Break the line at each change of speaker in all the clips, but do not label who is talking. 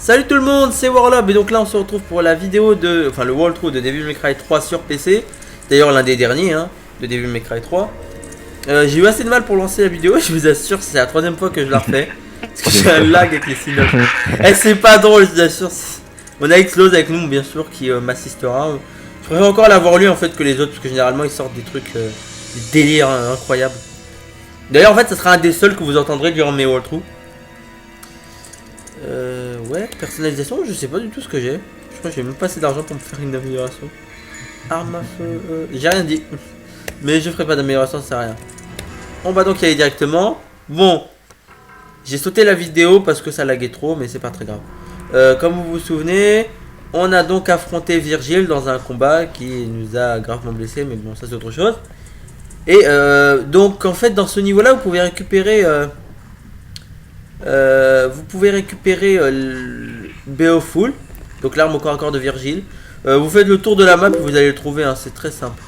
Salut tout le monde, c'est Warlob et donc là on se retrouve pour la vidéo de... Enfin le walkthrough de Devil May Cry 3 sur PC. D'ailleurs l'un des derniers de Devil May Cry 3. J'ai eu assez de mal pour lancer la vidéo, je vous assure c'est la troisième fois que je la refais. Parce que j'ai un lag avec les signaux. Eh c'est pas drôle, je vous assure. On a Explose avec nous bien sûr qui m'assistera. Je préfère encore l'avoir lu en fait que les autres parce que généralement ils sortent des trucs, des délires incroyables. D'ailleurs en fait ça sera un des seuls que vous entendrez durant mes walkthroughs. Ouais, personnalisation, je sais pas du tout ce que j'ai. Je crois que j'ai même pas assez d'argent pour me faire une amélioration. Arme à feu, j'ai rien dit. Mais je ferai pas d'amélioration, ça sert à rien. On va donc y aller directement. Bon, j'ai sauté la vidéo parce que ça laguait trop, mais c'est pas très grave. Comme vous vous souvenez, on a donc affronté Virgile dans un combat qui nous a gravement blessé, mais bon, ça c'est autre chose. Et donc en fait, dans ce niveau-là, vous pouvez récupérer... Beowulf, donc l'arme au corps à corps de Virgile. Vous faites le tour de la map et vous allez le trouver, hein, c'est très simple.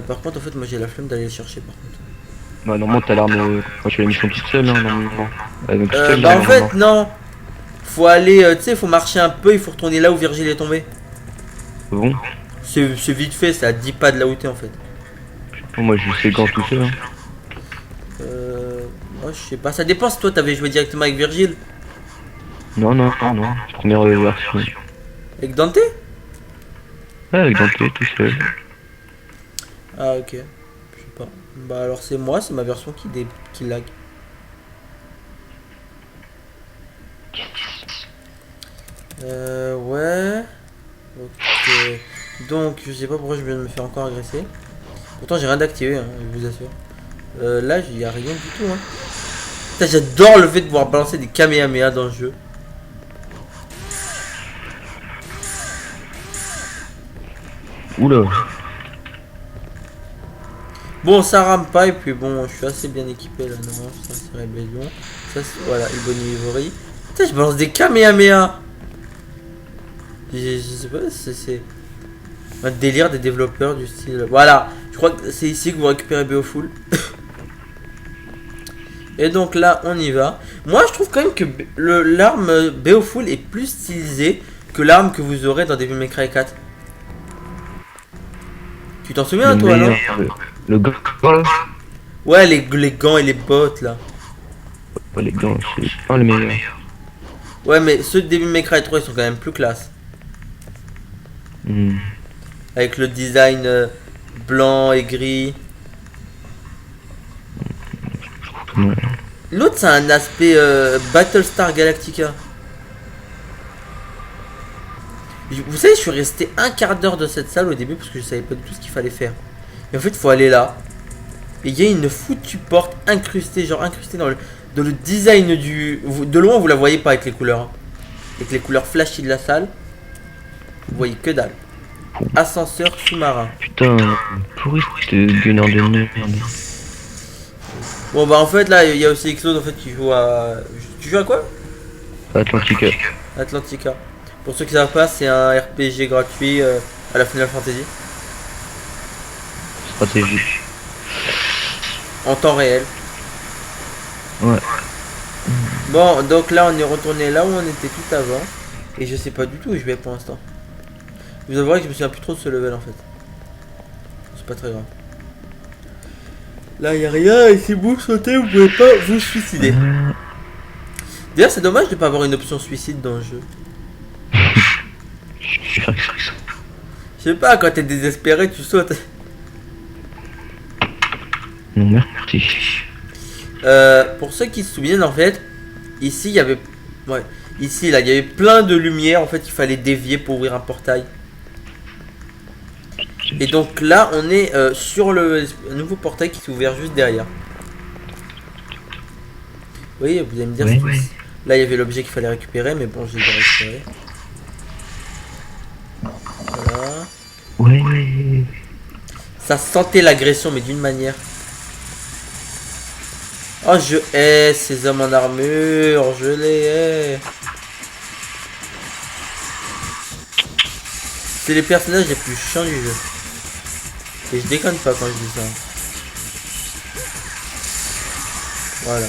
Par contre, en fait, moi j'ai la flemme d'aller le chercher. Par contre,
bah, normalement, t'as l'arme. Moi, je fais la mission toute seule, hein, normalement.
en fait, non. Faut aller, tu sais, faut marcher un peu, il faut retourner là où Virgile est tombé.
Bon.
C'est vite fait, c'est à 10 pas de là où t'es en fait.
Moi, je sais quand tout seul. Hein.
Oh, je sais pas, ça dépend si toi t'avais joué directement avec Virgile.
Non. Première version.
Avec Dante?
Ouais, avec Dante, tout seul.
Ah, ok. Je sais pas. Bah, alors c'est moi, c'est ma version qui lag. Ouais. Ok. Donc, je sais pas pourquoi je viens de me faire encore agresser. Pourtant, j'ai rien d'activé, hein, je vous assure. Là, il y a rien du tout, hein. Putain, j'adore le fait de pouvoir balancer des Kamehameha dans le jeu.
Oula.
Bon, ça rame pas, et puis bon, je suis assez bien équipé là, non, ça c'est rébellion. Ça c'est, voilà, Ebony Ivory. Putain, je balance des Kamehameha. Je sais pas, c'est un délire des développeurs du style. Voilà, je crois que c'est ici que vous récupérez Beowulf. Et donc là, on y va. Moi, je trouve quand même que l'arme Beowulf est plus stylisée que l'arme que vous aurez dans Devil May Cry 4. Tu t'en souviens, toi, non?
Le gant là.
Ouais, les gants et les bottes, là.
Ouais, les gants, c'est pas le meilleur.
Ouais, mais ceux de Devil May Cry 3, ils sont quand même plus classe. Avec le design blanc et gris. L'autre, ça a un aspect Battlestar Galactica. Vous savez, je suis resté un quart d'heure de cette salle au début parce que je savais pas du tout ce qu'il fallait faire. Et en fait, il faut aller là. Et il y a une foutue porte incrustée, genre incrustée dans le design du... De loin, vous la voyez pas avec les couleurs. Hein. Avec les couleurs flashy de la salle. Vous voyez que dalle. Ascenseur sous-marin.
Putain, pourri cette gunner de merde.
Bon bah en fait là il y a aussi Explode en fait qui joue à... Tu joues à quoi?
Atlantica.
Atlantica. Pour ceux qui savent pas, c'est un RPG gratuit à la Final Fantasy.
Stratégie.
En temps réel.
Ouais.
Bon donc là on est retourné là où on était tout avant. Et je sais pas du tout où je vais pour l'instant. Vous avouerez que je me souviens plus trop de ce level en fait. C'est pas très grave. Là il y a rien et si vous sautez vous pouvez pas vous suicider. D'ailleurs c'est dommage de pas avoir une option suicide dans le jeu. Je sais pas, quand t'es désespéré tu sautes.
Non merci.
Pour ceux qui se souviennent en fait, ici il y avait... Ouais, ici là il y avait plein de lumière en fait il fallait dévier pour ouvrir un portail. Et donc là on est sur le nouveau portail qui s'est ouvert juste derrière. Oui, vous allez me dire
oui.
Là il y avait l'objet qu'il fallait récupérer mais bon j'ai déjà récupéré. Voilà.
Ouais.
Ça sentait l'agression mais d'une manière. Oh je hais ces hommes en armure, je les hais. C'est les personnages les plus chiants du jeu. Et je déconne pas quand je dis ça. Voilà.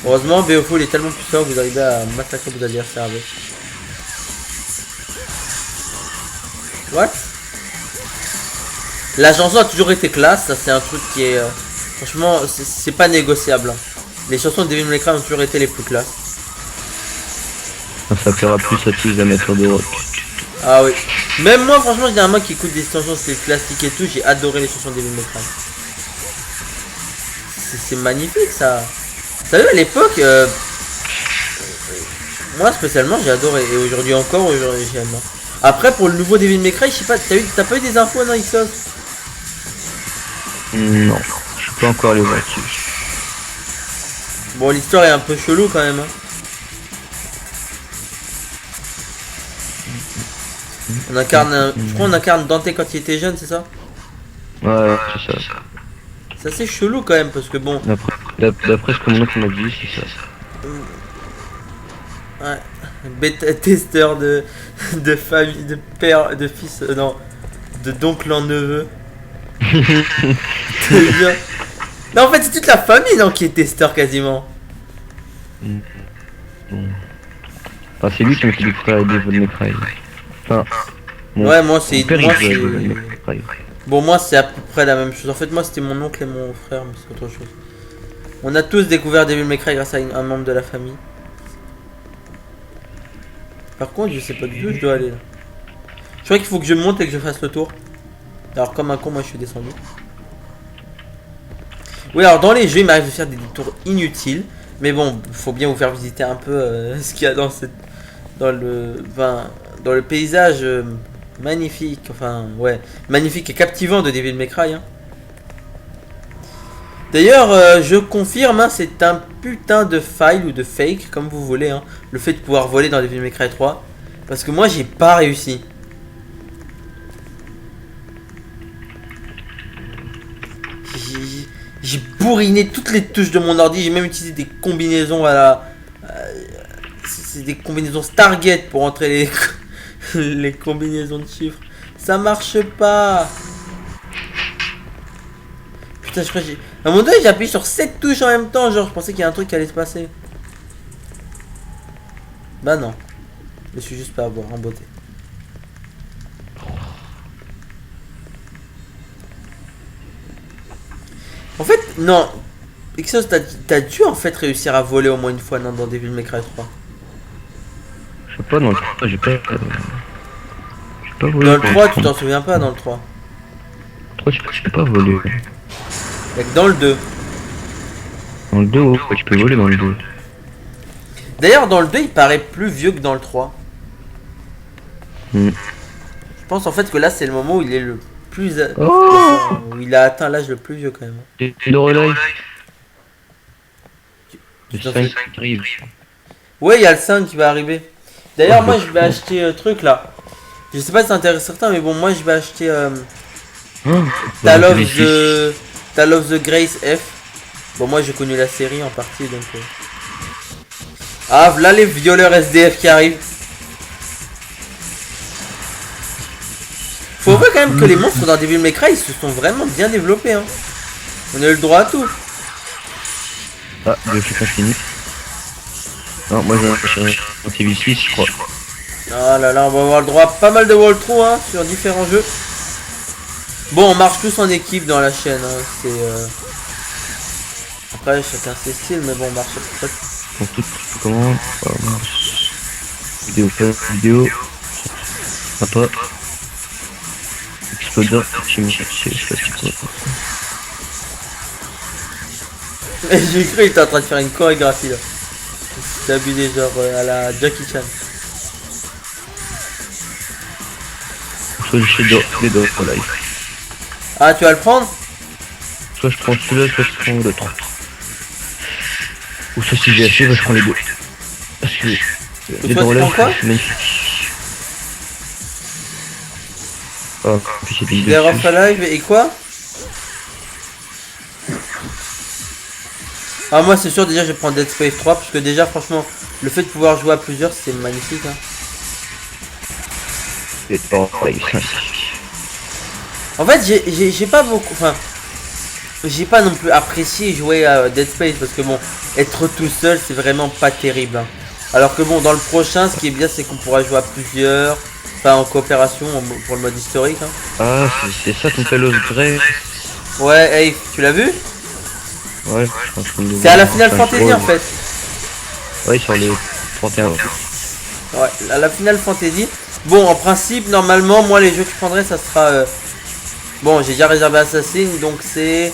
Heureusement, BO4 il est tellement puissant que vous arrivez à massacrer vos adversaires avec. What? La chanson a toujours été classe, ça c'est un truc qui est... franchement, c'est pas négociable. Hein. Les chansons de Devil May Cry ont toujours été les plus classes.
Ça plaira plus à tous les amateurs de rock.
Ah oui. Même moi, franchement, généralement qui écoute des chansons style classique et tout, j'ai adoré les chansons de Devil May Cry. C'est magnifique ça. Vous savez, à l'époque, moi spécialement j'ai adoré. Et aujourd'hui encore, aujourd'hui j'aime. Après, pour le nouveau Devil May Cry, je sais pas, t'as pas eu des infos non, Ixos?
Non, je suis pas encore allé voir dessus.
Bon, l'histoire est un peu chelou quand même. Hein. On incarne, je crois on incarne Dante quand il était jeune, c'est ça?
Ouais, c'est ça.
C'est assez chelou quand même parce que bon.
D'après ce que mon oncle m'a dit, c'est ça.
Ouais. Bêta testeur de famille, de père, de fils, non, d'oncle en neveu. C'est bien. Non, en fait, c'est toute la famille non, qui est testeur quasiment.
Enfin, c'est lui qui m'a fait découvrir Devil May Cry. Enfin,
ouais, moi c'est. Bon, moi c'est à peu près la même chose. En fait, moi c'était mon oncle et mon frère, mais c'est autre chose. On a tous découvert Devil May Cry grâce à un membre de la famille. Par contre, je sais pas du tout où je dois aller là. Je crois qu'il faut que je monte et que je fasse le tour. Alors, comme un con, moi je suis descendu. Oui, alors dans les jeux, il m'arrive de faire des détours inutiles. Mais bon, faut bien vous faire visiter un peu ce qu'il y a dans cette. Dans le paysage magnifique. Enfin, ouais. Magnifique et captivant de Devil May Cry. Hein. D'ailleurs, je confirme, hein, c'est un putain de fail ou de fake, comme vous voulez, hein, le fait de pouvoir voler dans Devil May Cry 3. Parce que moi, j'ai pas réussi. J'ai bourriné toutes les touches de mon ordi, j'ai même utilisé des combinaisons à la... c'est des combinaisons Stargate pour entrer les, les combinaisons de chiffres. Ça marche pas. Putain, je crois que j'ai... À un moment donné, j'ai appuyé sur 7 touches en même temps, genre je pensais qu'il y a un truc qui allait se passer. Bah non. Je suis juste pas à boire en beauté. En fait, non. Exos, t'as dû en fait réussir à voler au moins une fois non, dans Devil May Cry 3.
Je sais pas, dans le 3, j'ai pas volé.
Dans le 3, tu t'en souviens pas dans le 3.
3, j'ai pas volé.
Y'a que dans le 2.
Dans le 2, ouais, tu peux voler dans le 2.
D'ailleurs, dans le 2, il paraît plus vieux que dans le 3. Je pense en fait que là, c'est le moment où il est le plus... où il a atteint l'âge le plus vieux quand même.
Et le relais. Le 5 arrive.
Ouais, il y a le 5 qui va arriver. D'ailleurs, moi, je vais acheter truc là. Je sais pas si ça intéresse certains, mais bon, moi, je vais acheter Tale of the Grace F. Bon, moi, j'ai connu la série en partie, donc... Ah, voilà les violeurs SDF qui arrivent. Faut voir quand même que les monstres dans Devil May Cry, ils se sont vraiment bien développés. Hein. On a eu le droit à tout.
Ah, je fais fini. Non, moi j'ai un TV6, je crois.
Ah là là, on va avoir le droit à pas mal de walkthrough hein, sur différents jeux. Bon, on marche tous en équipe dans la chaîne. Hein. C'est après, chacun ses styles, mais bon, on marche à peu près.
Pour tout comment vidéo. Sympa. Exploder, je sais pas quoi.
J'ai cru qu'il était en train de faire une chorégraphie là. C'est abusé genre à la Jackie Chan.
Soit je fais des deux pour live.
Ah, tu vas le prendre?
Soit je prends celui-là, soit je prends l'autre. Ou soit si j'ai assez, je prends les deux. Parce que les deux relais, c'est magnifique. Oh, puis c'est
des Rough Alive et quoi? Ah, moi c'est sûr, déjà je vais prendre Dead Space 3 parce que déjà franchement le fait de pouvoir jouer à plusieurs c'est magnifique hein. En fait j'ai pas beaucoup, enfin j'ai pas non plus apprécié jouer à Dead Space parce que bon, être tout seul c'est vraiment pas terrible. Hein. Alors que bon, dans le prochain, ce qui est bien, c'est qu'on pourra jouer à plusieurs, enfin en coopération pour le mode historique. Hein.
Ah, c'est ça ton fait Lost Grey.
Ouais, hey, tu l'as vu?
Ouais, je pense qu'on
C'est à la Final Fantasy en fait.
Ouais, sur les 31.
Ouais, à la Final Fantasy. Bon, en principe, normalement, moi les jeux que je prendrais, ça sera. Bon, j'ai déjà réservé Assassin, donc c'est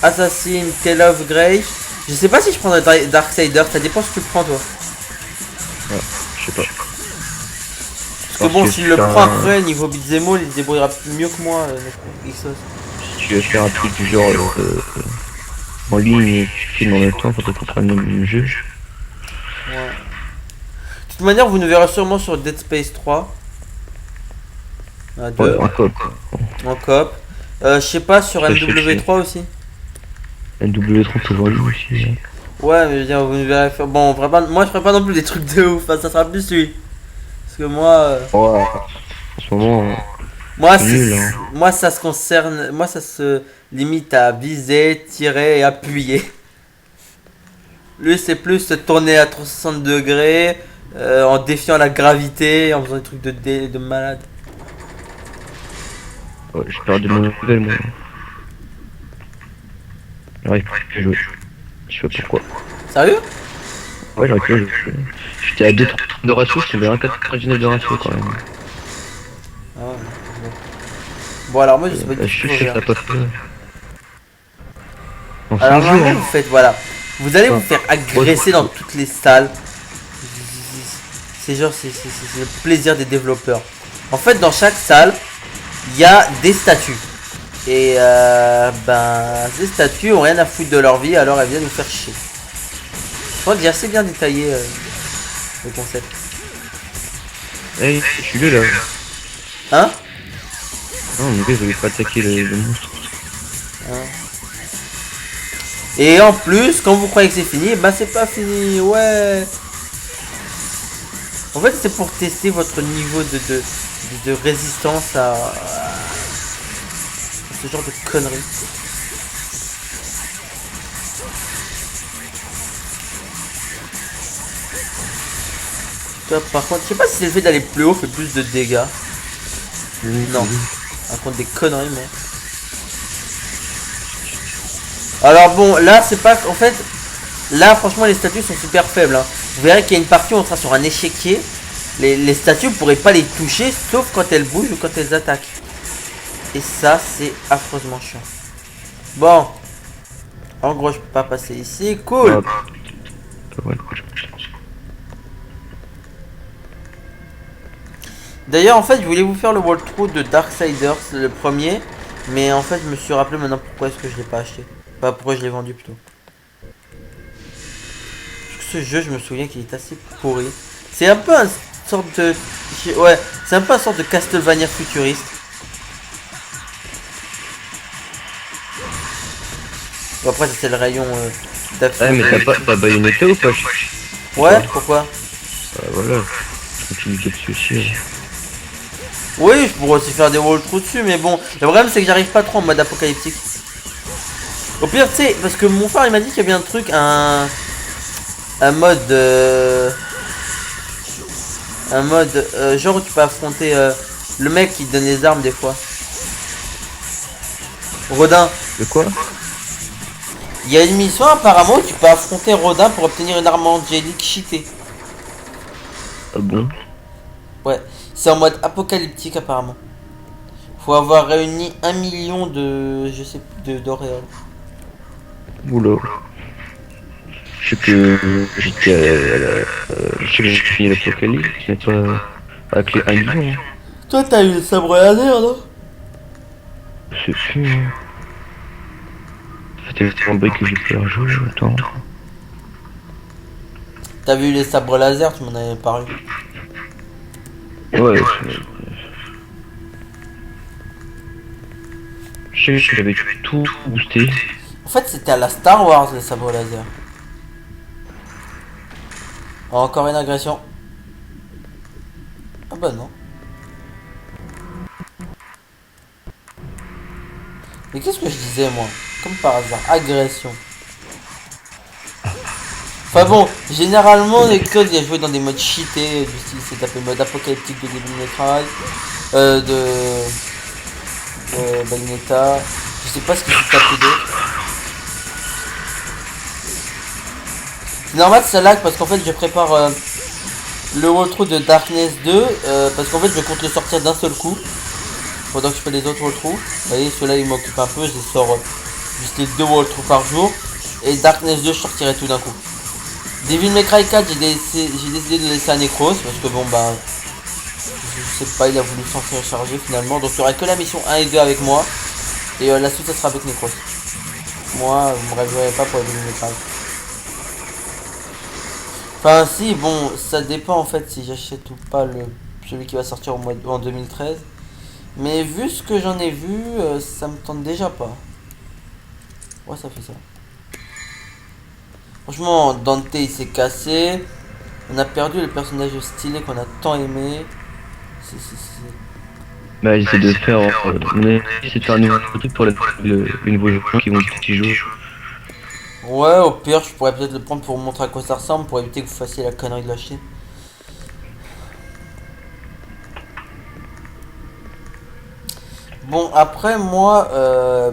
Assassin, Tale of Grace. Je sais pas si je prendrais Darksider, ça dépend ce que tu prends toi.
Ouais, je sais pas.
Parce que bon, s'il le prend après, niveau beat'em all, il se débrouillera mieux que moi, Xos.
Si tu veux faire un truc du genre en ligne et tu filmes en même temps, faudrait qu'on prenne le même jeu.
Ouais. De toute manière, vous nous verrez sûrement sur Dead Space 3. À 2.
Ouais, en coop.
En coop. Je sais pas, sur MW3 aussi.
NW3 pour en ligne aussi. Ouais.
Ouais, mais je veux dire, vous nous verrez faire. Bon, on fera pas... moi je ferai pas non plus des trucs de ouf, hein, ça sera plus lui. Parce que moi.
Ouais, en ce moment.
Moi,
nul, hein.
moi, ça se concerne. Moi, ça se limite à viser, tirer et appuyer. Lui, c'est plus se tourner à 360 degrés, en défiant la gravité, en faisant des trucs de malade.
Ouais, j'ai perdu mon level, moi. J'arrive plus à jouer. Je sais pas pourquoi.
Sérieux?
Ouais, j'aurais pu jouer. J'étais à 2 de ratio, je tombais à 1,99 de ratio quand même.
Ah ouais, bon. Bon, alors moi, je sais pas du
Je
tout.
sais que ça pas fait. En
Alors,
5 jours,
normalement,
hein.
vous faites, voilà. Vous allez vous faire agresser dans toutes les salles. C'est genre, c'est le plaisir des développeurs. En fait, dans chaque salle, il y a des statues. Et ben, ces statues ont rien à foutre de leur vie, alors elles viennent nous faire chier. Je crois que j'ai assez bien détaillé le concept.
Hey, je suis là.
Hein?
Non, mon gars, je voulais pas attaquer le monstre.
Hein. Et en plus, quand vous croyez que c'est fini, bah c'est pas fini, ouais. En fait, c'est pour tester votre niveau de résistance à ce genre de conneries. Toi, par contre, je sais pas si c'est le fait d'aller plus haut fait plus de dégâts. Non, raconte des conneries, mais. Alors bon, là c'est pas. En fait, là franchement les statues sont super faibles. Hein. Vous verrez qu'il y a une partie où on sera sur un échiquier. Les statues, vous pourrez pas les toucher sauf quand elles bougent ou quand elles attaquent. Et ça, c'est affreusement chiant. Bon. En gros, je peux pas passer ici. Cool. D'ailleurs, en fait, je voulais vous faire le walkthrough de Darksiders, le premier. Mais en fait, je me suis rappelé maintenant pourquoi est-ce que je l'ai pas acheté. Pas pourquoi je l'ai vendu plutôt. Parce que ce jeu, je me souviens qu'il est assez pourri. C'est un peu une sorte de... Ouais, c'est un peu une sorte de Castlevania futuriste. Bon, après, c'est le rayon d'action.
Ouais, mais t'as Bayonetta ou pas?
Ouais, pourquoi?
Voilà, je continue dessus aussi.
Oui, je pourrais aussi faire des walkthroughs dessus, mais bon, le problème c'est que j'arrive pas trop en mode apocalyptique. Au pire, tu sais, parce que mon frère il m'a dit qu'il y avait un truc, un mode, genre où tu peux affronter le mec qui te donne les armes des fois. Rodin.
De quoi?
Il y a une mission apparemment où tu peux affronter Rodin pour obtenir une arme angélique cheatée.
Ah bon?
Ouais, c'est en mode apocalyptique apparemment. Faut avoir réuni 1 million de, je sais plus, d'auréoles.
Oula. Je sais que j'étais je sais que j'ai fini l'apocalypse, mais pas avec les 1 million. Hein.
Toi t'as eu le sabre laser, non?
C'est fou. Hein. C'était tellement bruit que j'ai pu rejouer. Attends.
T'as vu les sabres laser, tu m'en avais parlé.
Ouais. Je sais que j'avais tout boosté.
En fait, c'était à la Star Wars les sabres laser. Oh, encore une agression. Ah bah non. Mais qu'est-ce que je disais moi? Comme par hasard, agression. Enfin bon, généralement, Exos, il a joué dans des modes cheatés, du style, c'est tapé mode apocalyptique de Devil May Cry, de Bayonetta, je sais pas ce qu'il s'est tapé d'autre. C'est normal, ça lag parce qu'en fait, je prépare le walkthrough de Darkness 2, parce qu'en fait, je compte le sortir d'un seul coup, pendant que je fais les autres walkthroughs. Vous voyez, ceux-là, ils m'occupent un peu, je les sors du style 2 walkthroughs par jour, et Darkness 2, je sortirai tout d'un coup. Devil May Cry 4, j'ai décidé de laisser à Necros parce que bon bah je sais pas, il a voulu s'en recharger finalement, donc il y aura que la mission 1 et 2 avec moi et la suite ça sera avec Necros. Moi vous me réveillerez pas pour les Devil May Cry. Enfin si, bon ça dépend en fait si j'achète ou pas celui qui va sortir en 2013, mais vu ce que j'en ai vu, ça me tente déjà pas. Ouais, ça fait ça. Franchement, Dante il s'est cassé. On a perdu le personnage stylé qu'on a tant aimé.
Bah, j'essaie de faire. J'essaie de faire un nouveau truc pour les nouveaux joueurs qui vont y jouer.
Ouais, au pire, je pourrais peut-être le prendre pour vous montrer à quoi ça ressemble, pour éviter que vous fassiez la connerie de lâcher. Bon, après, moi.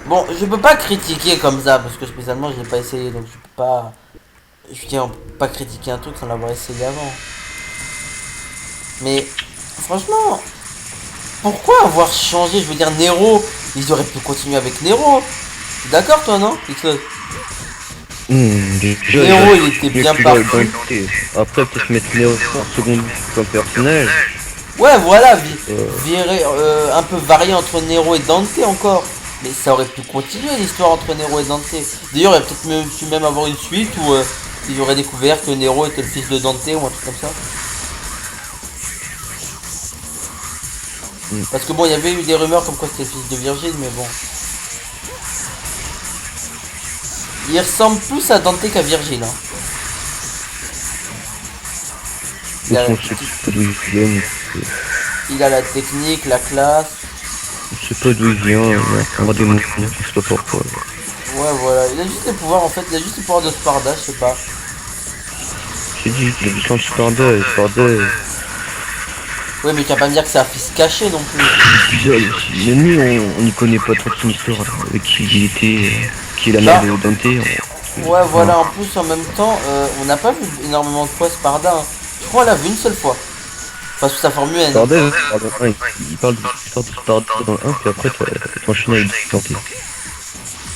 Bon, je peux pas critiquer comme ça, parce que spécialement, je l'ai pas essayé, donc je peux pas. Je tiens pas critiquer un truc sans l'avoir essayé avant. Mais franchement, pourquoi avoir changé? Je veux dire, Nero, ils auraient pu continuer avec Nero. D'accord, toi, non? Nero, il était bien parti.
Après, peut-être mettre Nero en seconde comme personnage.
Ouais, voilà, virer, un peu varié entre Nero et Dante encore. Mais ça aurait pu continuer l'histoire entre Nero et Dante. D'ailleurs, il y a peut-être pu même avoir une suite où ils auraient découvert que Nero était le fils de Dante ou un truc comme ça. Parce que bon, il y avait eu des rumeurs comme quoi c'était le fils de Virgile, mais bon. Il ressemble plus à Dante qu'à Virgile. Hein. Il a la technique, la classe.
Je sais pas d'où il vient, on va démontrer, je sais pas pourquoi.
Ouais, voilà, il a juste les pouvoirs en fait, il a juste les pouvoirs de Sparda, je sais pas.
J'ai dit, il a vu quand Sparda.
Ouais, mais tu vas pas me dire que c'est un fils caché non plus.
Même lui, on n'y connaît pas trop de son histoire, avec qui il était, qui est la mère de Dante.
Ouais, voilà, en plus, en même temps, on n'a pas vu énormément de fois Sparda. Hein. Je crois qu'on l'a vu une seule fois. Enfin, sous sa forme humaine.
Sparda, il parle de l'histoire de Sparda dans le 1, puis après, tu enchaînes avec Dante.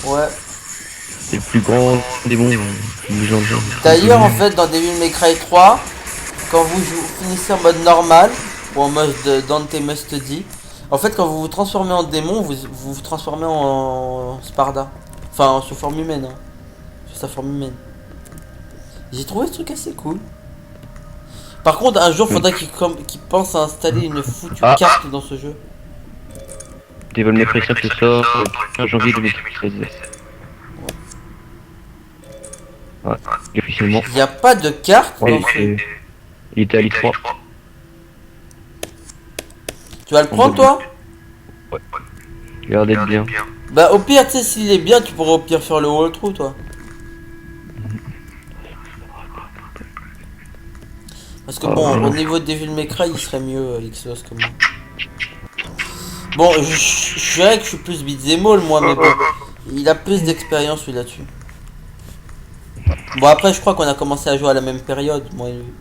Ouais.
C'est le plus grand démon légendaire.
D'ailleurs, en fait, dans Devil May Cry 3, quand vous finissez en mode normal, ou en mode Dante Must Die, en fait, quand vous vous transformez en démon, vous vous transformez en Sparda. Enfin, sous forme humaine. Hein. Sous sa forme humaine. J'ai trouvé ce truc assez cool. Par contre, un jour, faudrait qu'il pense à installer une foutue carte dans ce jeu.
Devil May Cry 5 sort le 15 janvier 2013. Ouais, officiellement.
Il n'y a pas de carte dans ce jeu.
Il était à l'I3.
Tu vas le prendre, toi?
Ouais. Il a l'air d'être bien.
Bah, au pire, tu sais, s'il est bien, tu pourras au pire faire le walkthrough, toi. Parce que bon, au niveau de Devil May Cry, il serait mieux Exos que moi. Bon, je dirais que je suis plus beat'em all, moi, mais bon, il a plus d'expérience, lui, là-dessus. Bon, après, je crois qu'on a commencé à jouer à la même période, moi et lui.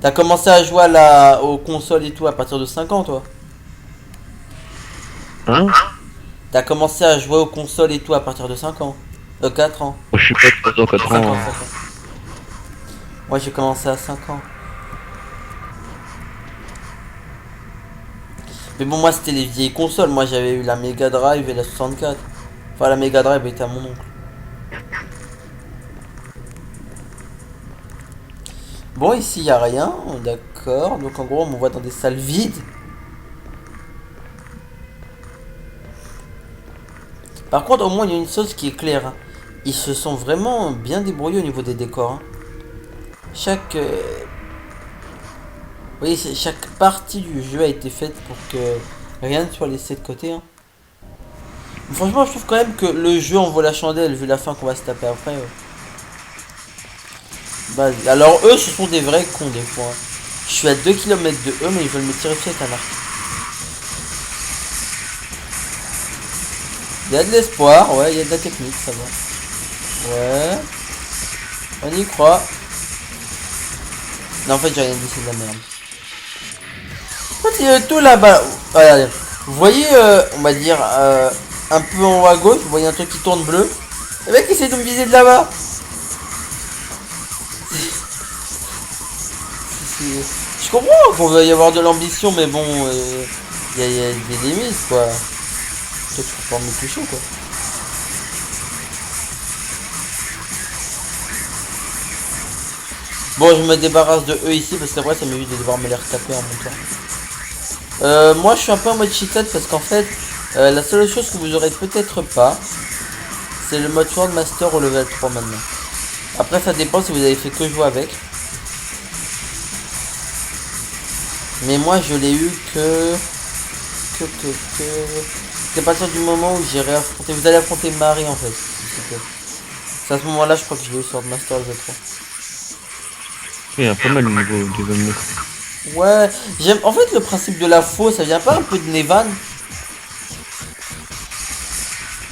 T'as commencé à jouer aux consoles et tout à partir de 5 ans, toi?
Hein?
T'as commencé à jouer aux consoles et tout à partir de 5 ans? 4 ans.
Moi, je suis pas 3 ans, 4 ans.
Moi, j'ai commencé à 5 ans. Mais bon, moi, c'était les vieilles consoles. Moi, j'avais eu la Mega Drive et la 64. Enfin, la Mega Drive était à mon oncle. Bon, ici, il n'y a rien. D'accord. Donc, en gros, on me voit dans des salles vides. Par contre, au moins, il y a une chose qui est claire. Hein. Ils se sont vraiment bien débrouillés au niveau des décors. Hein. Chaque partie du jeu a été faite pour que Rien de soit laissé de côté. Hein. Franchement, je trouve quand même que le jeu en vaut la chandelle vu la fin qu'on va se taper après. Bah, alors eux, ce sont des vrais cons des fois. Hein. Je suis à 2 km de eux, mais ils veulent me tirer dessus avec un arc. Il y a de l'espoir, ouais, il y a de la technique, ça va. Ouais. On y croit. Non, en fait, j'ai rien dit, c'est de la merde. En fait, il y a tout là-bas. Regardez. Vous voyez, on va dire, un peu en haut à gauche, vous voyez un truc qui tourne bleu. Le mec essaie de me viser de là-bas. Je comprends qu'on veut y avoir de l'ambition, mais bon, il y a des limites, quoi. Toi, tu peux pas me toucher, quoi. Bon, je me débarrasse de eux ici, parce qu'après, ça m'évite de devoir me les retaper en montant. Moi, je suis un peu en mode cheated, parce qu'en fait, la seule chose que vous aurez peut-être pas, c'est le mode Sword Master au level 3 maintenant. Après, ça dépend si vous avez fait que jouer avec. Mais moi je l'ai eu que c'est à partir du moment où j'irai affronter. Vous allez affronter Marie en fait. C'est à ce moment là je crois que je l'ai eu sur Master Level 3.
Il y a pas mal au niveau des ennemis.
Ouais, j'aime. En fait le principe de la faux, ça vient pas un peu de Nevan?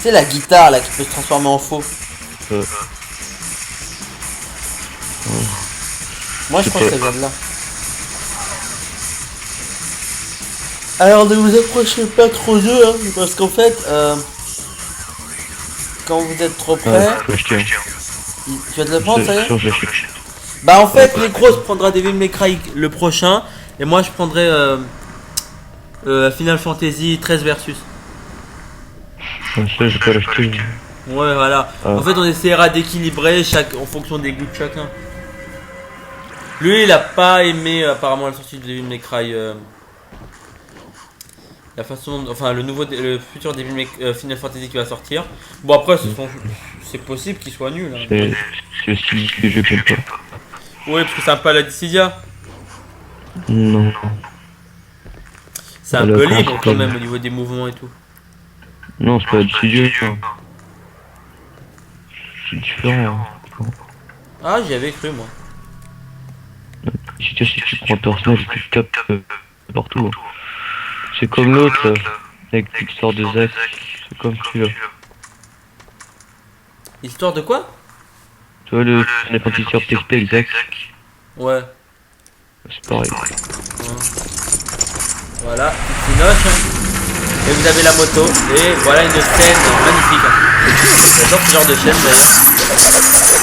C'est la guitare là qui peut se transformer en faux. Moi je crois que ça vient de là. Alors ne vous approchez pas trop d'eux, hein, parce qu'en fait, quand vous êtes trop près, tu vas te le prendre, ça y est. Bah en fait, Necros prendra Devil May Cry le prochain, et moi je prendrai Final Fantasy 13 Versus.
Ça, je peux l'acheter.
Ouais, voilà. En fait, on essaiera d'équilibrer en fonction des goûts de chacun. Lui, il a pas aimé apparemment la sortie de Devil May Cry. La façon, enfin le futur Devil Final Fantasy qui va sortir. Bon après c'est possible qu'il soit nul. Hein.
C'est aussi que je j'aime pas.
Oui parce que c'est un peu à la Dissidia.
Non.
C'est un peu libre quand même au niveau des mouvements et tout.
Non c'est pas Dissidia. C'est différent.
Ah j'y avais cru moi.
Si tu prends ton personnage et tu tapes partout. C'est comme l'autre, avec l'histoire de Zack, c'est comme celui-là.
Histoire de quoi?
Tu vois le Final Fantasy sur PSP avec Zack?
Ouais.
C'est pareil.
Ouais. Voilà, c'est noche. Hein. Et vous avez la moto, et voilà une scène magnifique. Hein. J'adore ce genre de chaîne d'ailleurs.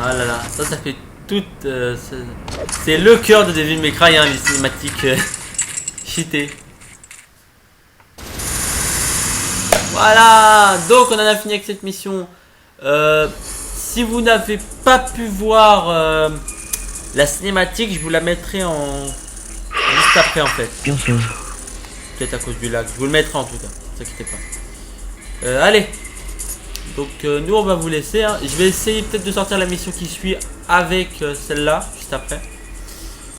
Ah là là, ça fait tout. C'est le cœur de Devil May Cry, hein, les cinématiques cheatées. Voilà, donc on en a fini avec cette mission. Si vous n'avez pas pu voir la cinématique, je vous la mettrai en juste après en fait.
Bien sûr.
Peut-être à cause du lag. Je vous le mettrai en tout cas, ne vous inquiétez pas. Allez. Donc nous on va vous laisser. Hein. Je vais essayer peut-être de sortir la mission qui suit avec celle-là juste après.